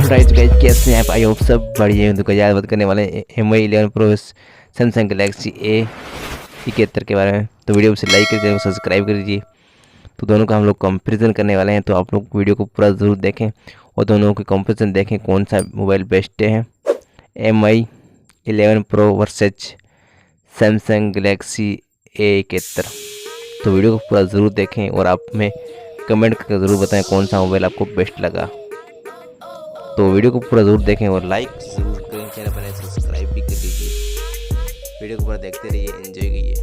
Right guys, कैसे हैं आप? आई होप सब बढ़िया हैं। तो याद बात करने वाले हैं MI 11 pro Samsung Galaxy A71 के बारे में। तो वीडियो से लाइक करिए, सब्सक्राइब कर दीजिए। तो दोनों का हम लोग कंपैरिजन करने वाले हैं, तो आप लोग वीडियो को पूरा ज़रूर देखें और दोनों के कंपैरिजन देखें कौन सा मोबाइल बेस्ट है। MI 11 pro versus Samsung Galaxy A71। तो वीडियो को पूरा ज़रूर देखें और आप में कमेंट करके ज़रूर बताएं कौन सा मोबाइल आपको बेस्ट लगा। तो वीडियो को पूरा ज़रूर देखें और लाइक ज़रूर करें, चैनल पर सब्सक्राइब भी कर लीजिए। वीडियो को पूरा देखते रहिए, एंजॉय कीजिए।